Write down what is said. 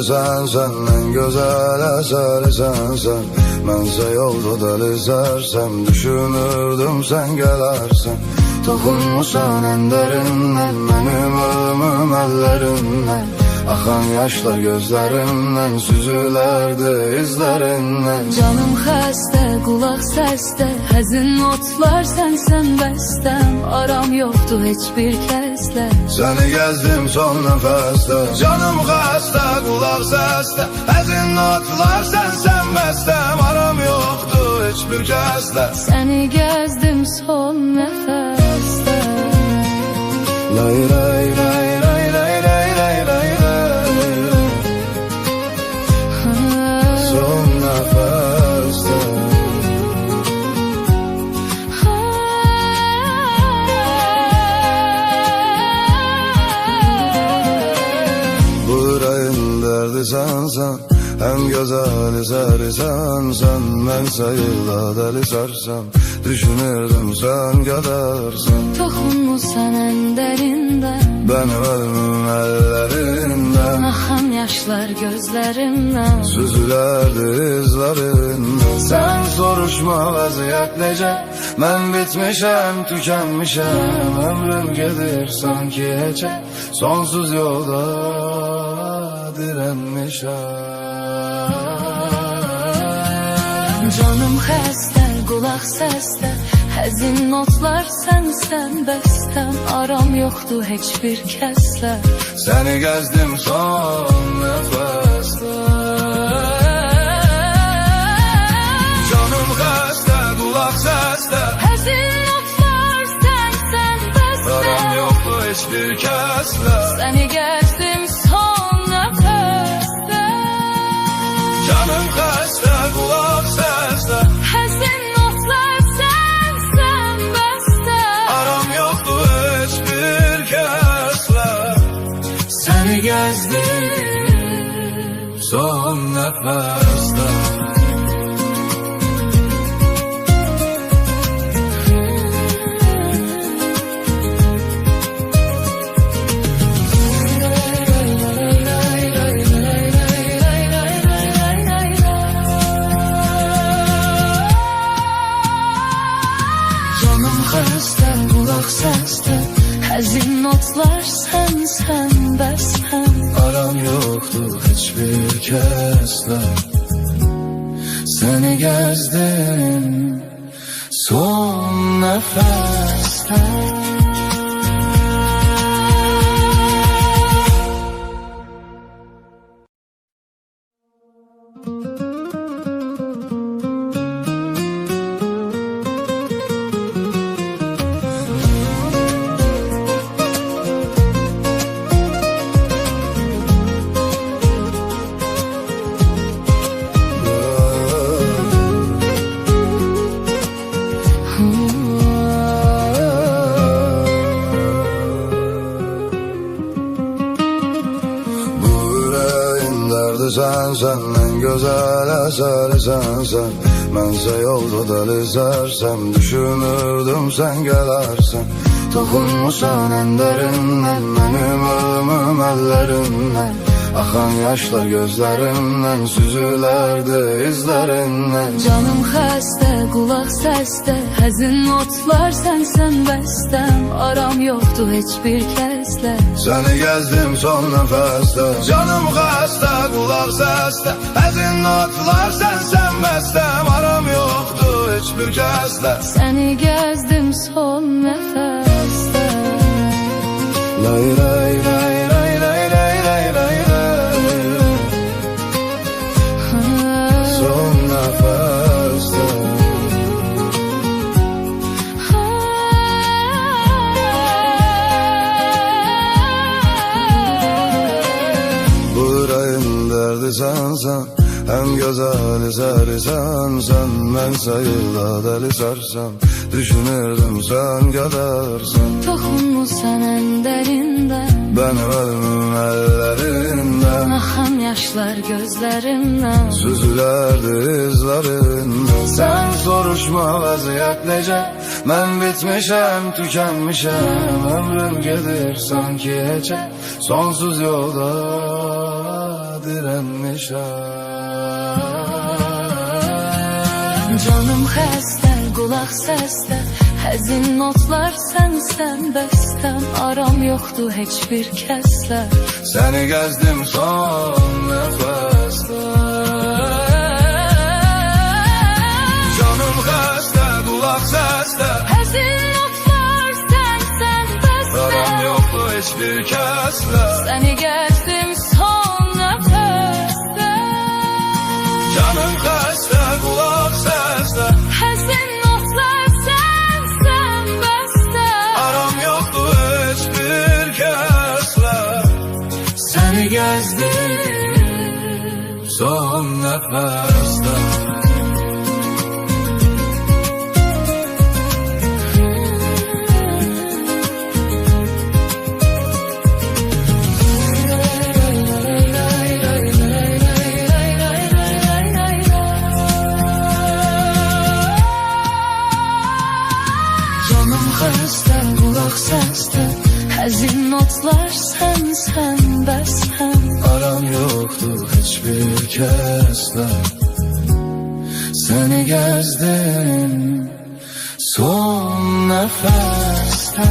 derdi sen en güzel eseri sen. Mənsə yolda deli sərsəm, düşünürdüm sen gelersen. Toxunmusan en derindən, mənim ölümüm əllərindən. Axan yaşlar gözlərimdən, süzülərdi izlərindən. Canım xəstə, qulaq səsdə, həzin notlar sənsən bəstəm. Aram yoxdur heç bir kəslə, səni gəzdim son nəfəsdə. Canım xəstə, qulaq səsdə, həzin notlar sənsən bəstəm. Aram yoxdur heç bir kəslə, səni gəzdim son nəfəsdə. Lay lay lay lay lay lay lay lay lay. Son nəfəsdə. Bu ürəyin dərdi sənsən, en güzel eseri sen. Ben sayıla deli sarsam, düşünürdüm sen kadarsan. Toxunmusan en dərindən, Benim ölümüm ellerinden. axan yaşlar gözlərimdən. Süzülerdi izlerinden. Sen soruşma vaziyet nece, ben bitmişem tükenmişem. Ömrüm gelir sanki hece, sonsuz yolda direnmişem. Canım xəstə, qulaq səsdə, həzin notlar sənsən bəstəm. Aram yoxdur heç bir kəslə, Seni gezdim son nefeste. Canım xəstə, qulaq səsdə, həzin notlar sənsən bəstəm. aram yoxdur heç bir kəslə. Səni gəzdim son nəfəsdə. Canım xəstə, qulaq səsdə, Həzin notlar sənsən bəstəm. aram yoxdur heç bir kəslə. Səni gəzdim son nəfəsdə. Canım xəstə, qulaq səsdə, həzin notlar sənsən bəstəm. Aram yoxdur heç bir kəslə. Səni gəzdim son nəfəsdə. Sen en güzel eseri sen. Mənsə yolda deli sərsəm, düşünürdüm sen gelersen. Toxunmusan en derindən, mənim ölümüm əllərindən. Axan yaşlar gözlərimdən, süzülərdi izlərindən. Canım xəstə, qulaq səsdə, həzin notlar sənsən bəstəm. Aram yoxdur heç bir kəslə, Səni gəzdim son nəfəsdə. Canım xəstə, qulaq səsdə, həzin notlar sənsən bəstəm. Aram yoxdur heç bir kəslə, səni gəzdim son nəfəsdə. Lay lay lay lay lay lay lay lay lay. Son nəfəsdə. Bu ürəyin dərdi sənsən, en güzel eseri sen. Ben sayıla deli sarsam, düşünürdüm sen kadarsan. Toxunmusan en dərindən, Benim ölümüm ellerinden. axan yaşlar gözlərimdən. Süzülerdi izlerinden. Sen soruşma vaziyet nece, ben bitmişem tükenmişem. Ömrüm gelir sanki hece, sonsuz yolda diren. Canım xəstə, qulaq səsdə, həzin notlar sənsən bəstəm. Aram yoxdur heç bir kəslə. Səni gəzdim son nəfəsdə. Canım xəstə, qulaq səsdə, Həzin notlar sənsən bəstəm. aram yoxdur heç bir kəslə. Səni gəzdim son nəfəsdə. Canım xəstə, qulaq səsdə, Həzin notlar sənsən bəstəm. aram yoxdur heç bir kəslə. Səni gəzdim son nəfəsdə. Canım xəstə, qulaq səsdə, həzin notlar sənsən bəstəm. Aram yoxdur heç bir kəslə. Səni gəzdim son nəfəsdə.